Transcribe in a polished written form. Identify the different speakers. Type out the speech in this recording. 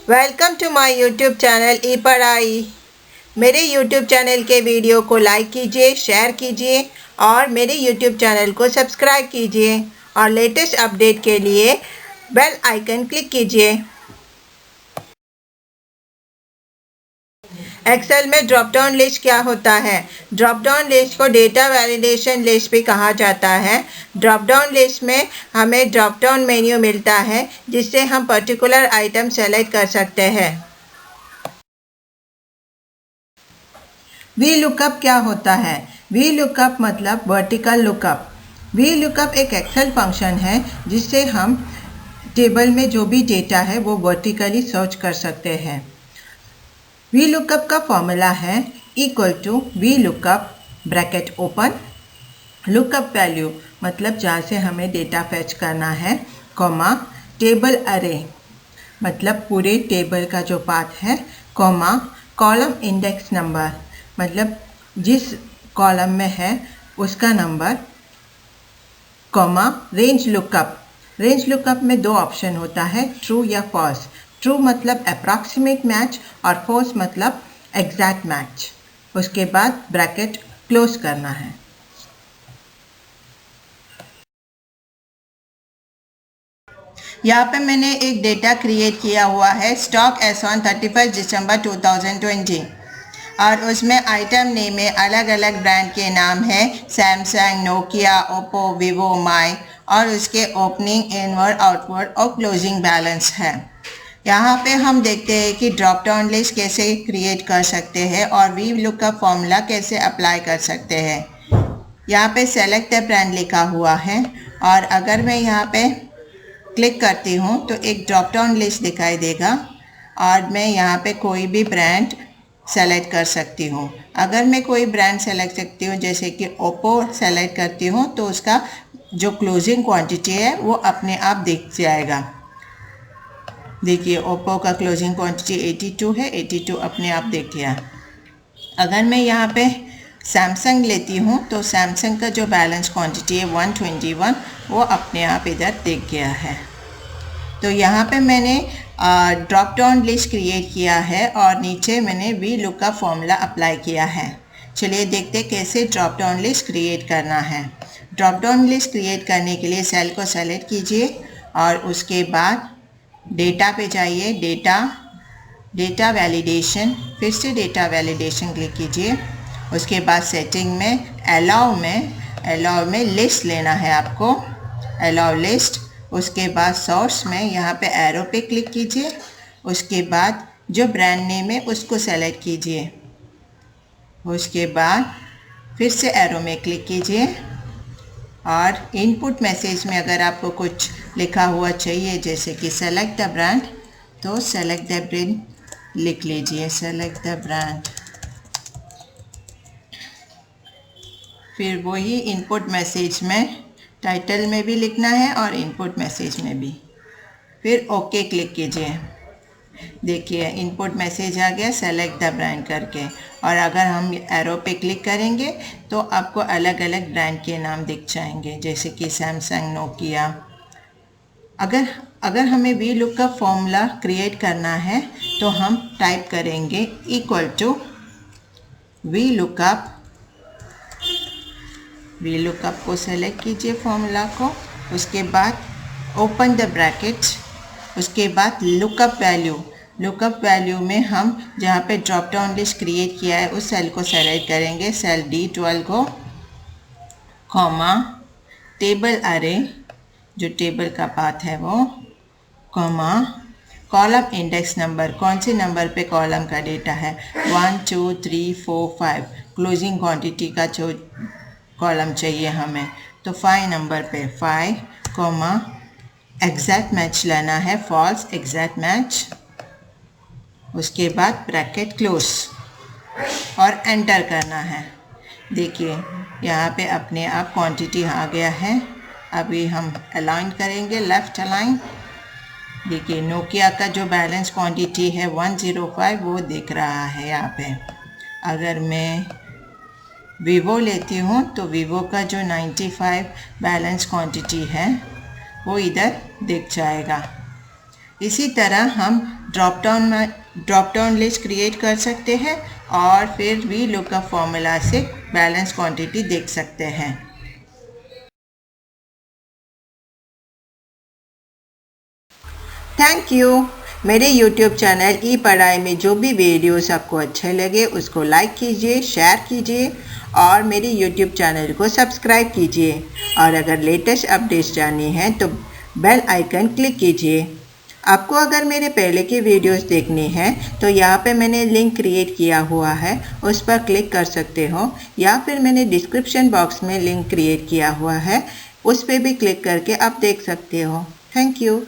Speaker 1: Welcome to my YouTube channel E Padhai. मेरे YouTube channel के video को लाइक कीजिए, शेयर कीजिए और मेरे यूट्यूब चैनल को सब्सक्राइब कीजिए और लेटेस्ट अपडेट के लिए बेल आइकन क्लिक कीजिए। एक्सेल में ड्रॉप डाउन लिस्ट क्या होता है? ड्रॉप डाउन लिस्ट को डेटा वैलिडेशन लिस्ट भी कहा जाता है। ड्रॉप डाउन लिस्ट में हमें ड्रॉप डाउन मेन्यू मिलता है जिससे हम पर्टिकुलर आइटम सेलेक्ट कर सकते हैं। वी लुकअप क्या होता है? वी लुकअप मतलब वर्टिकल लुकअप। वी लुकअप एक एक्सेल फंक्शन है जिससे हम टेबल में जो भी डेटा है वो वर्टिकली सर्च कर सकते हैं। वी लुकअप का फॉर्मूला है equal to VLOOKUP bracket open lookup value मतलब जहाँ से हमें डेटा फैच करना है, कॉमा टेबल अरे मतलब पूरे टेबल का जो पार्ट है, कॉमा कॉलम इंडेक्स नंबर मतलब जिस कॉलम में है उसका number, comma range lookup. Range lookup में दो ऑप्शन होता है, ट्रू या फॉल्स। ट्रू मतलब अप्रॉक्सीमेट मैच और फॉल्स मतलब एग्जैक्ट मैच। उसके बाद ब्रैकेट क्लोज करना है। यहाँ पे मैंने एक डेटा क्रिएट किया हुआ है, स्टॉक एस ऑन 31 दिसंबर 2020 और उसमें आइटम नेम में अलग अलग ब्रांड के नाम हैं, सैमसंग, नोकिया, ओप्पो, वीवो, माई और उसके ओपनिंग, इनवर्ड, आउटवर्ड और क्लोजिंग बैलेंस है। यहाँ पे हम देखते हैं कि ड्रॉप डाउन लिस्ट कैसे क्रिएट कर सकते हैं और वी लुकअप फॉर्मूला कैसे अप्लाई कर सकते हैं। यहाँ पे सेलेक्ट द ब्रांड लिखा हुआ है और अगर मैं यहाँ पे क्लिक करती हूँ तो एक ड्रॉप डाउन लिस्ट दिखाई देगा और मैं यहाँ पे कोई भी ब्रांड सेलेक्ट कर सकती हूँ। अगर मैं कोई ब्रांड सेलेक्ट करती हूँ जैसे कि ओप्पो सेलेक्ट करती हूँ तो उसका जो क्लोजिंग क्वांटिटी है वो अपने आप दिख जाएगा। देखिए ओप्पो का क्लोजिंग क्वांटिटी 82 है, 82 अपने आप दिख गया। अगर मैं यहाँ पे सैमसंग लेती हूँ तो सैमसंग का जो बैलेंस क्वांटिटी है 121 वो अपने आप इधर दिख गया है। तो यहाँ पे मैंने ड्रॉप डाउन लिस्ट क्रिएट किया है और नीचे मैंने वी लुकअप फॉर्मूला अप्लाई किया है। चलिए देखते कैसे ड्रॉप डाउन लिस्ट क्रिएट करना है। ड्रॉप डाउन लिस्ट क्रिएट करने के लिए सेल को सेलेक्ट कीजिए और उसके बाद डेटा पे जाइए, डेटा वैलिडेशन, फिर से डेटा वैलिडेशन क्लिक कीजिए। उसके बाद सेटिंग में अलाउ में लिस्ट लेना है आपको, अलाउ लिस्ट। उसके बाद सोर्स में यहाँ पे एरो पे क्लिक कीजिए। उसके बाद जो ब्रांड नेम है उसको सेलेक्ट कीजिए। उसके बाद फिर से एरो में क्लिक कीजिए और इनपुट मैसेज में अगर आपको कुछ लिखा हुआ चाहिए जैसे कि सेलेक्ट द ब्रांड तो सेलेक्ट द ब्रांड लिख लीजिए, सेलेक्ट द ब्रांड। फिर वही इनपुट मैसेज में टाइटल में भी लिखना है और इनपुट मैसेज में भी। फिर ओके क्लिक कीजिए। देखिए इनपुट मैसेज आ गया सेलेक्ट द ब्रांड करके। और अगर हम एरो पे क्लिक करेंगे तो आपको अलग अलग ब्रांड के नाम दिख जाएंगे जैसे कि सैमसंग, नोकिया। अगर हमें वी लुकअप फॉर्मूला क्रिएट करना है तो हम टाइप करेंगे इक्वल टू वी लुकअप को सेलेक्ट कीजिए फॉर्मूला को। उसके बाद ओपन द ब्रैकेट, उसके बाद लुकअप वैल्यू में हम जहाँ पे ड्रॉप डाउन लिस्ट क्रिएट किया है उस सेल को सेलेक्ट करेंगे, सेल D12 को, कॉमा टेबल अरे जो टेबल का पार्ट है वो, कॉमा कॉलम इंडेक्स नंबर, कौन से नंबर पे कॉलम का डेटा है, 1 2 3 4 5, क्लोजिंग क्वांटिटी का जो कॉलम चाहिए हमें तो 5 नंबर पे 5, कॉमा एग्जैक्ट मैच लेना है, फॉल्स एग्जैक्ट मैच। उसके बाद ब्रैकेट क्लोज और एंटर करना है। देखिए यहाँ पे अपने आप क्वांटिटी आ गया है। अभी हम अलाइन करेंगे, लेफ्ट अलाइन। देखिए नोकिया का जो बैलेंस क्वांटिटी है 105 वो दिख रहा है यहाँ पे। अगर मैं वीवो लेती हूँ तो वीवो का जो 95 बैलेंस क्वांटिटी है वो इधर दिख जाएगा। इसी तरह हम ड्रॉप डाउन लिस्ट क्रिएट कर सकते हैं और फिर वी लुकअप फॉर्मूला से बैलेंस क्वांटिटी देख सकते हैं। Thank you. मेरे YouTube चैनल ई पढ़ाई में जो भी वीडियोस आपको अच्छे लगे उसको लाइक कीजिए, शेयर कीजिए और मेरे YouTube चैनल को सब्सक्राइब कीजिए। और अगर लेटेस्ट अपडेट्स जाननी है तो बेल आइकन क्लिक कीजिए। आपको अगर मेरे पहले के वीडियोस देखने हैं तो यहाँ पे मैंने लिंक क्रिएट किया हुआ है, उस पर क्लिक कर सकते हो, या फिर मैंने डिस्क्रिप्शन बॉक्स में लिंक क्रिएट किया हुआ है, उस पर भी क्लिक करके आप देख सकते हो। Thank you.